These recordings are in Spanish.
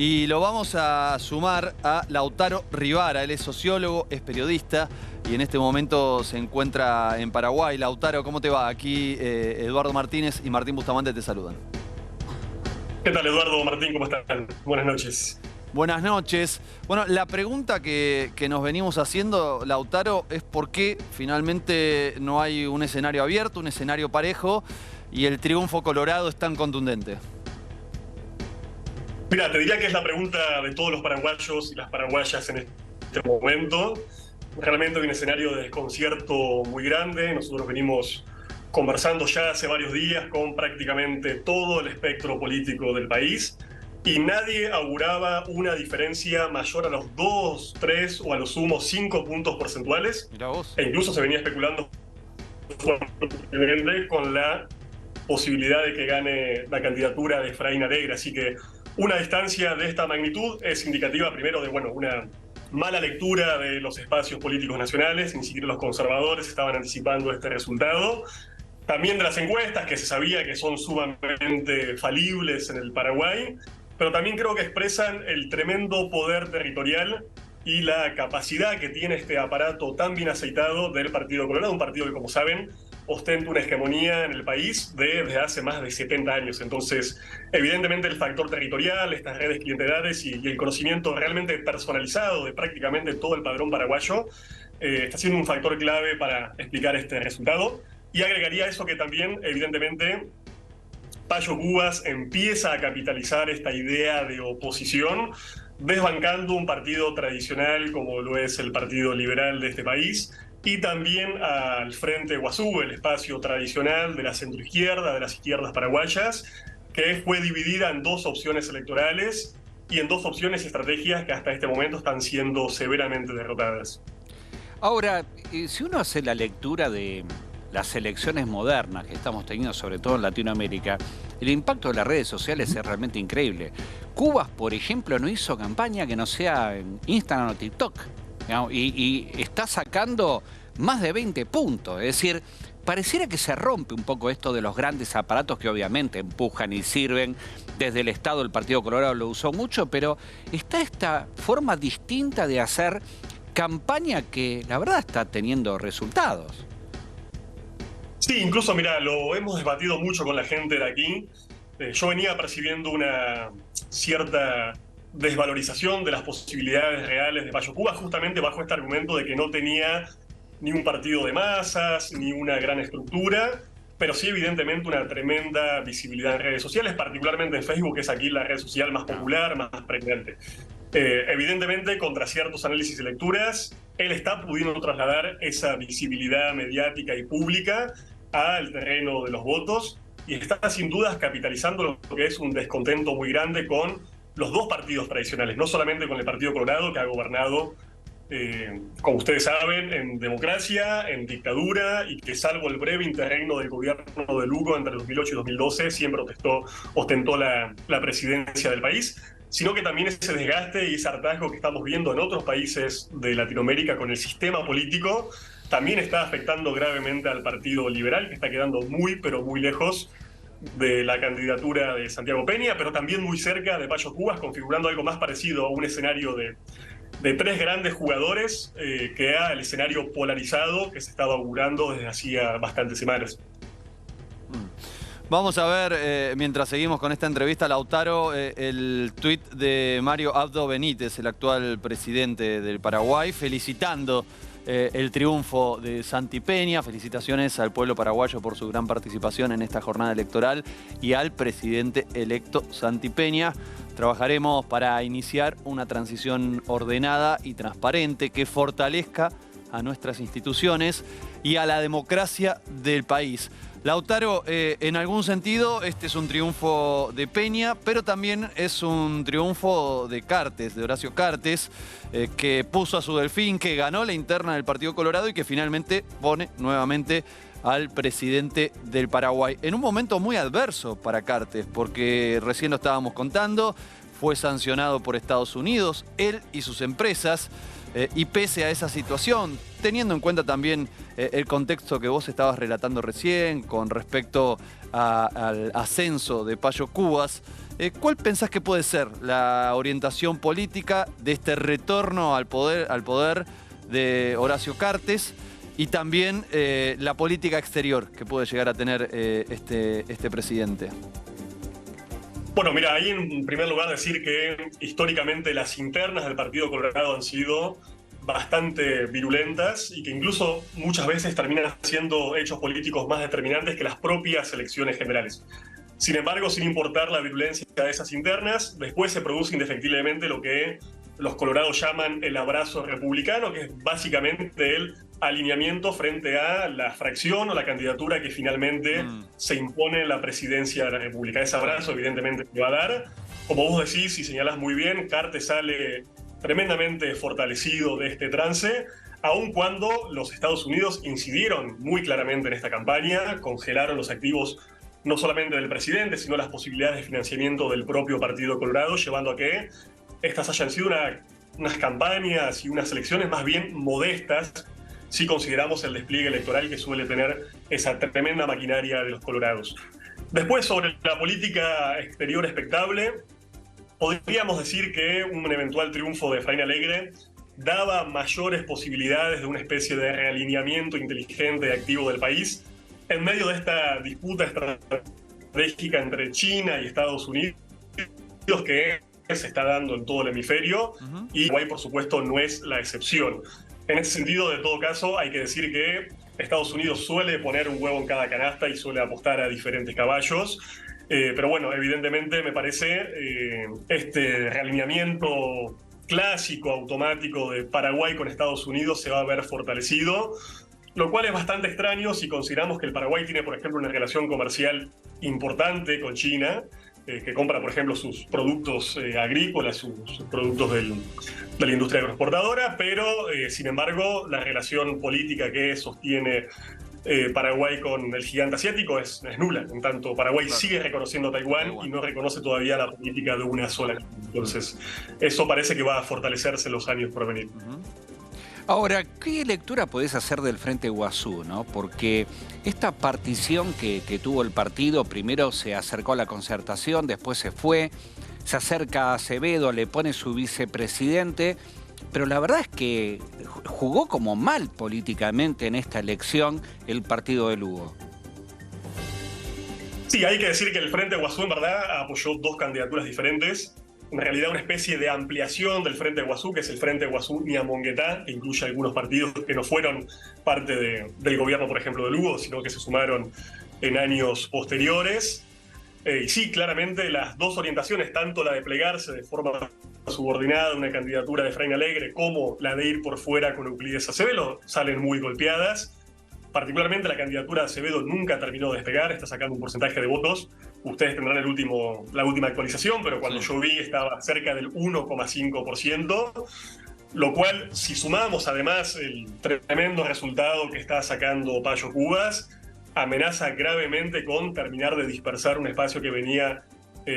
Y lo vamos a sumar a Lautaro Rivara. Él es sociólogo, es periodista y en este momento se encuentra en Paraguay. Lautaro, ¿cómo te va? Aquí Eduardo Martínez y Martín Bustamante te saludan. ¿Qué tal, Eduardo, Martín? ¿Cómo están? Buenas noches. Buenas noches. Bueno, la pregunta que nos venimos haciendo, Lautaro, es por qué finalmente no hay un escenario abierto, un escenario parejo y el triunfo colorado es tan contundente. Mira, te diría que es la pregunta de todos los paraguayos y las paraguayas en este momento. Realmente hay un escenario de desconcierto muy grande. Nosotros venimos conversando ya hace varios días con prácticamente todo el espectro político del país y nadie auguraba una diferencia mayor a los 2, 3 o a lo sumo 5 puntos porcentuales. Mirá vos. E incluso se venía especulando fuertemente con la posibilidad de que gane la candidatura de Efraín Alegre. Así que una distancia de esta magnitud es indicativa primero de una mala lectura de los espacios políticos nacionales. Ni siquiera los conservadores estaban anticipando este resultado. También de las encuestas, que se sabía que son sumamente falibles en el Paraguay, pero también creo que expresan el tremendo poder territorial y la capacidad que tiene este aparato tan bien aceitado del Partido Colorado, un partido que, como saben, ostenta una hegemonía en el país desde hace más de 70 años. Entonces, evidentemente el factor territorial, estas redes clientelares y el conocimiento realmente personalizado de prácticamente todo el padrón paraguayo está siendo un factor clave para explicar este resultado. Y agregaría eso que también, evidentemente, Pacho Cubas empieza a capitalizar esta idea de oposición, desbancando un partido tradicional como lo es el Partido Liberal de este país, y también al Frente Guazú, el espacio tradicional de la centroizquierda, de las izquierdas paraguayas, que fue dividida en dos opciones electorales y en dos opciones y estrategias que hasta este momento están siendo severamente derrotadas. Ahora, si uno hace la lectura de las elecciones modernas que estamos teniendo, sobre todo en Latinoamérica, el impacto de las redes sociales es realmente increíble. Cubas, por ejemplo, no hizo campaña que no sea en Instagram o TikTok, ¿no? Y está sacando más de 20 puntos. Es decir, pareciera que se rompe un poco esto de los grandes aparatos que obviamente empujan y sirven. Desde el Estado, el Partido Colorado lo usó mucho, pero está esta forma distinta de hacer campaña que la verdad está teniendo resultados. Sí, incluso, mira, lo hemos debatido mucho con la gente de aquí. Yo venía percibiendo una cierta desvalorización de las posibilidades reales de Pacho Cubas, justamente bajo este argumento de que no tenía ni un partido de masas, ni una gran estructura, pero sí evidentemente una tremenda visibilidad en redes sociales, particularmente en Facebook, que es aquí la red social más popular, más pregnante. Evidentemente, contra ciertos análisis y lecturas, él está pudiendo trasladar esa visibilidad mediática y pública al terreno de los votos y está sin dudas capitalizando lo que es un descontento muy grande con los dos partidos tradicionales, no solamente con el Partido Colorado, que ha gobernado, como ustedes saben, en democracia, en dictadura, y que salvo el breve interregno del gobierno de Lugo entre 2008 y 2012, siempre ostentó la presidencia del país, sino que también ese desgaste y ese hartazgo que estamos viendo en otros países de Latinoamérica con el sistema político también está afectando gravemente al Partido Liberal, que está quedando muy, pero muy lejos de la candidatura de Santiago Peña, pero también muy cerca de Pacho Cubas, configurando algo más parecido a un escenario de tres grandes jugadores que era el escenario polarizado que se estaba augurando desde hacía bastantes semanas. Vamos a ver, mientras seguimos con esta entrevista, Lautaro, el tuit de Mario Abdo Benítez, el actual presidente del Paraguay, felicitando el triunfo de Santi Peña. Felicitaciones al pueblo paraguayo por su gran participación en esta jornada electoral y al presidente electo Santi Peña. Trabajaremos para iniciar una transición ordenada y transparente que fortalezca a nuestras instituciones y a la democracia del país. Lautaro, en algún sentido este es un triunfo de Peña, pero también es un triunfo de Cartes, de Horacio Cartes, que puso a su delfín, que ganó la interna del Partido Colorado y que finalmente pone nuevamente al presidente del Paraguay. En un momento muy adverso para Cartes, porque recién lo estábamos contando, fue sancionado por Estados Unidos, él y sus empresas, y pese a esa situación, teniendo en cuenta también el contexto que vos estabas relatando recién con respecto al ascenso de Pacho Cubas, ¿Cuál pensás que puede ser la orientación política de este retorno al poder de Horacio Cartes y también la política exterior que puede llegar a tener este presidente? Bueno, mira, ahí en primer lugar decir que históricamente las internas del Partido Colorado han sido bastante virulentas y que incluso muchas veces terminan siendo hechos políticos más determinantes que las propias elecciones generales. Sin embargo, sin importar la virulencia de esas internas, después se produce indefectiblemente lo que los colorados llaman el abrazo republicano, que es básicamente el alineamiento frente a la fracción o la candidatura que finalmente se impone en la presidencia de la República. Ese abrazo evidentemente se va a dar. Como vos decís y señalás muy bien, Cartes sale tremendamente fortalecido de este trance, aun cuando los Estados Unidos incidieron muy claramente en esta campaña, congelaron los activos no solamente del presidente, sino las posibilidades de financiamiento del propio Partido Colorado, llevando a que estas hayan sido unas campañas y unas elecciones más bien modestas, si consideramos el despliegue electoral que suele tener esa tremenda maquinaria de los colorados. Después, sobre la política exterior expectable, podríamos decir que un eventual triunfo de Efraín Alegre daba mayores posibilidades de una especie de realineamiento inteligente y activo del país en medio de esta disputa estratégica entre China y Estados Unidos que se está dando en todo el hemisferio, y Uruguay, por supuesto, no es la excepción. En ese sentido, de todo caso, hay que decir que Estados Unidos suele poner un huevo en cada canasta y suele apostar a diferentes caballos. Pero bueno, evidentemente me parece este realineamiento clásico, automático de Paraguay con Estados Unidos se va a ver fortalecido, lo cual es bastante extraño si consideramos que el Paraguay tiene, por ejemplo, una relación comercial importante con China, que compra, por ejemplo, sus productos agrícolas, sus productos de la industria agroexportadora, pero, sin embargo, la relación política que sostiene Paraguay con el gigante asiático es nula. En tanto, Paraguay sigue reconociendo a Taiwán y no reconoce todavía la política de una sola. Entonces, eso parece que va a fortalecerse en los años por venir. Ahora, ¿qué lectura podés hacer del Frente Guazú, ¿no? Porque esta partición que tuvo el partido, primero se acercó a la concertación, después se fue, se acerca a Acevedo, le pone su vicepresidente, pero la verdad es que jugó como mal políticamente en esta elección el partido de Lugo. Sí, hay que decir que el Frente Guazú en verdad apoyó dos candidaturas diferentes. En realidad una especie de ampliación del Frente Guazú, que es el Frente Guazú Niamonguetá, que incluye algunos partidos que no fueron parte del gobierno, por ejemplo, de Lugo, sino que se sumaron en años posteriores. Y sí, claramente las dos orientaciones, tanto la de plegarse de forma subordinada a una candidatura de Efraín Alegre como la de ir por fuera con Euclides Acevedo, salen muy golpeadas. Particularmente la candidatura de Acevedo nunca terminó de despegar, está sacando un porcentaje de votos. Ustedes tendrán la última actualización, pero cuando yo vi estaba cerca del 1,5%, lo cual, si sumamos además el tremendo resultado que está sacando Payo Cubas, amenaza gravemente con terminar de dispersar un espacio que venía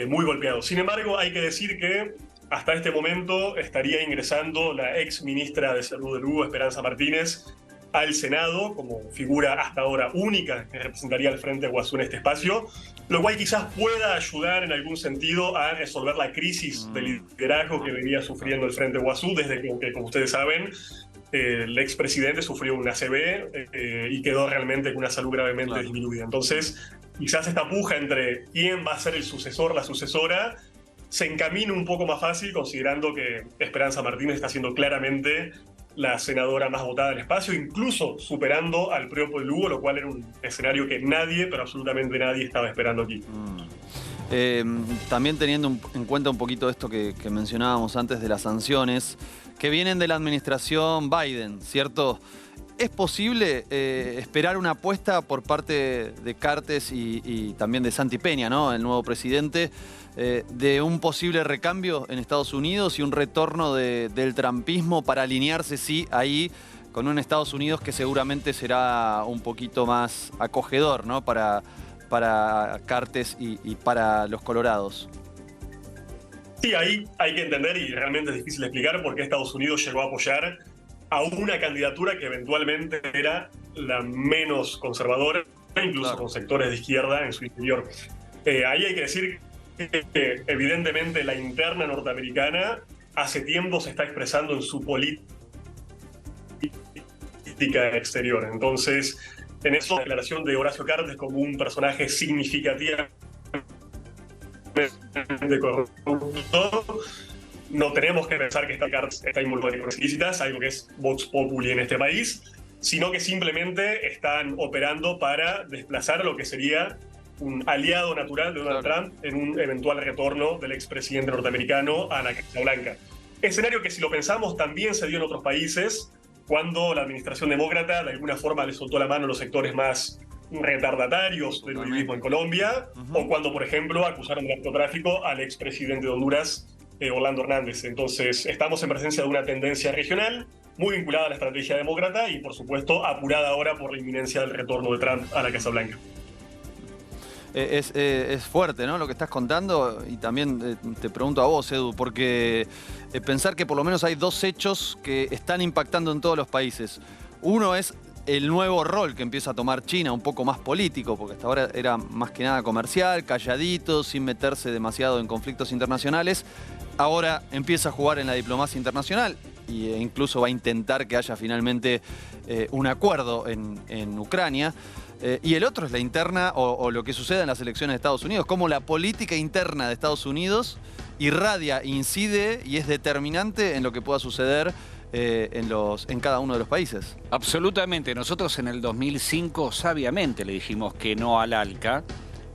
muy golpeado. Sin embargo, hay que decir que hasta este momento estaría ingresando la ex ministra de Salud de Lugo, Esperanza Martínez, al Senado como figura hasta ahora única que representaría al Frente Guazú en este espacio, lo cual quizás pueda ayudar en algún sentido a resolver la crisis de liderazgo que venía sufriendo el Frente Guazú desde que, como ustedes saben, el expresidente sufrió un ACV y quedó realmente con una salud gravemente disminuida. Entonces, quizás esta puja entre quién va a ser el sucesor, la sucesora, se encamina un poco más fácil, considerando que Esperanza Martínez está siendo claramente la senadora más votada del espacio, incluso superando al propio Lugo, lo cual era un escenario que nadie, pero absolutamente nadie, estaba esperando aquí. También teniendo en cuenta un poquito esto que mencionábamos antes de las sanciones, que vienen de la administración Biden, ¿cierto? ¿Es posible esperar una apuesta por parte de Cartes y también de Santi Peña, ¿no?, el nuevo presidente, de un posible recambio en Estados Unidos y un retorno del trumpismo para alinearse, sí, ahí con un Estados Unidos que seguramente será un poquito más acogedor, ¿no?, para Cartes y para los colorados? Sí, ahí hay que entender, y realmente es difícil de explicar, por qué Estados Unidos llegó a apoyar a una candidatura que eventualmente era la menos conservadora, incluso con sectores de izquierda en su interior. Ahí hay que decir evidentemente la interna norteamericana hace tiempo se está expresando en su política exterior. Entonces, en eso, la declaración de Horacio Cartes como un personaje significativamente corrupto, no tenemos que pensar que Cartes está involucrado en cosas ilícitas, algo que es Vox Populi en este país, sino que simplemente están operando para desplazar a lo que sería un aliado natural de Donald Trump en un eventual retorno del expresidente norteamericano a la Casa Blanca. Escenario que, si lo pensamos, también se dio en otros países, cuando la administración demócrata de alguna forma le soltó la mano a los sectores más retardatarios del uribismo en Colombia, o cuando, por ejemplo, acusaron de narcotráfico al expresidente de Honduras, Orlando Hernández. Entonces, estamos en presencia de una tendencia regional muy vinculada a la estrategia demócrata y, por supuesto, apurada ahora por la inminencia del retorno de Trump a la Casa Blanca. Es fuerte, ¿no?, lo que estás contando, y también te pregunto a vos, Edu, porque pensar que por lo menos hay dos hechos que están impactando en todos los países. Uno es el nuevo rol que empieza a tomar China, un poco más político, porque hasta ahora era más que nada comercial, calladito, sin meterse demasiado en conflictos internacionales. Ahora empieza a jugar en la diplomacia internacional e incluso va a intentar que haya finalmente un acuerdo en Ucrania. Y el otro es la interna o lo que sucede en las elecciones de Estados Unidos, cómo la política interna de Estados Unidos irradia, incide y es determinante en lo que pueda suceder en cada uno de los países. Absolutamente. Nosotros en el 2005 sabiamente le dijimos que no al ALCA,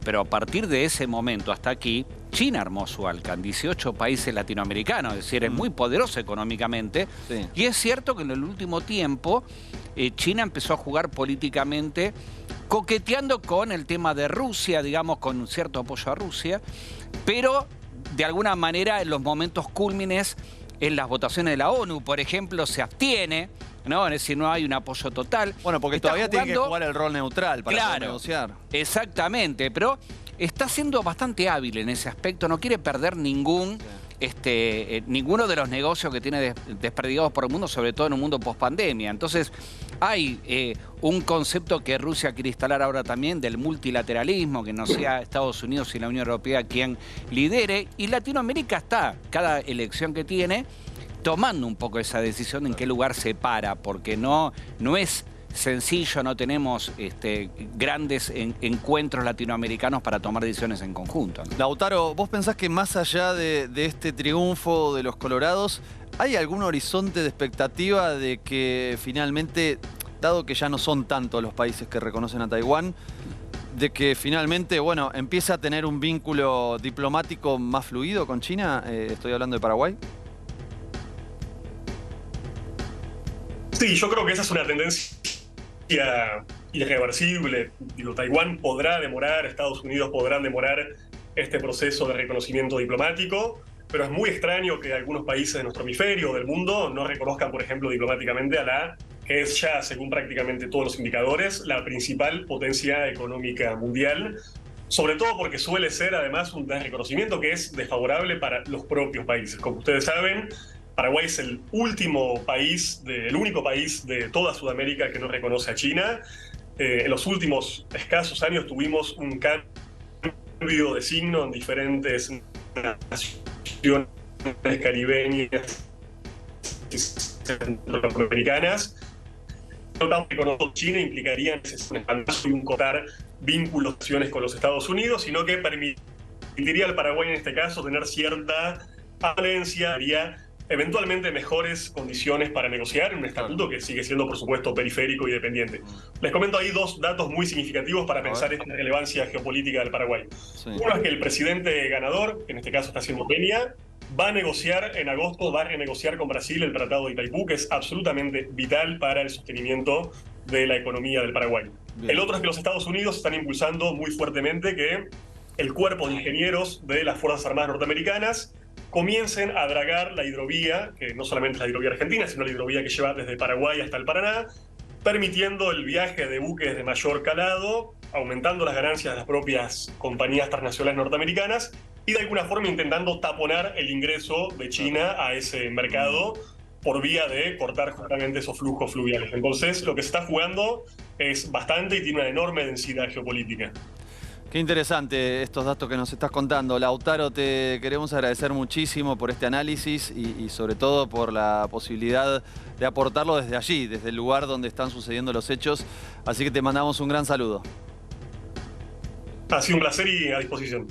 pero a partir de ese momento hasta aquí, China armó su ALCA en 18 países latinoamericanos, es decir, es muy poderoso económicamente. Sí. Y es cierto que en el último tiempo China empezó a jugar políticamente, coqueteando con el tema de Rusia, digamos, con un cierto apoyo a Rusia, pero de alguna manera en los momentos cúlmines, en las votaciones de la ONU, por ejemplo, se abstiene, ¿no? Es decir, no hay un apoyo total. Bueno, porque todavía tiene que jugar el rol neutral para poder negociar. Exactamente, pero está siendo bastante hábil en ese aspecto, no quiere perder ninguno de los negocios que tiene desperdigados por el mundo, sobre todo en un mundo post-pandemia. Entonces, hay un concepto que Rusia quiere instalar ahora también del multilateralismo, que no sea Estados Unidos y la Unión Europea quien lidere, y Latinoamérica está, cada elección que tiene, tomando un poco esa decisión en qué lugar se para, porque no es sencillo, no tenemos grandes encuentros latinoamericanos para tomar decisiones en conjunto, ¿no? Lautaro, ¿vos pensás que más allá de este triunfo de los colorados, hay algún horizonte de expectativa de que finalmente, dado que ya no son tantos los países que reconocen a Taiwán, de que finalmente, bueno, empiece a tener un vínculo diplomático más fluido con China? Estoy hablando de Paraguay. Sí, yo creo que esa es una tendencia irreversible. Digo, Taiwán podrá demorar, Estados Unidos podrán demorar este proceso de reconocimiento diplomático, pero es muy extraño que algunos países de nuestro hemisferio, del mundo, no reconozcan, por ejemplo, diplomáticamente a la que es ya, según prácticamente todos los indicadores, la principal potencia económica mundial, sobre todo porque suele ser además un reconocimiento que es desfavorable para los propios países. Como ustedes saben, Paraguay es el único país de toda Sudamérica que no reconoce a China. En los últimos escasos años tuvimos un cambio de signo en diferentes naciones caribeñas y centroamericanas. No tan reconocer China implicaría un cortar vínculos con los Estados Unidos, sino que permitiría al Paraguay en este caso tener cierta valencia, eventualmente mejores condiciones para negociar en un estatuto que sigue siendo, por supuesto, periférico y dependiente. Les comento ahí dos datos muy significativos para pensar esta relevancia geopolítica del Paraguay. Sí. Uno es que el presidente ganador, que en este caso está siendo Peña, va a negociar en agosto, va a renegociar con Brasil el Tratado de Itaipú, que es absolutamente vital para el sostenimiento de la economía del Paraguay. Bien. El otro es que los Estados Unidos están impulsando muy fuertemente que el cuerpo de ingenieros de las Fuerzas Armadas norteamericanas comiencen a dragar la hidrovía, que no solamente es la hidrovía argentina, sino la hidrovía que lleva desde Paraguay hasta el Paraná, permitiendo el viaje de buques de mayor calado, aumentando las ganancias de las propias compañías transnacionales norteamericanas y de alguna forma intentando taponar el ingreso de China a ese mercado por vía de cortar justamente esos flujos fluviales. Entonces, lo que se está jugando es bastante y tiene una enorme densidad geopolítica. Qué interesante estos datos que nos estás contando. Lautaro, te queremos agradecer muchísimo por este análisis y sobre todo por la posibilidad de aportarlo desde allí, desde el lugar donde están sucediendo los hechos. Así que te mandamos un gran saludo. Ha sido un placer y a disposición.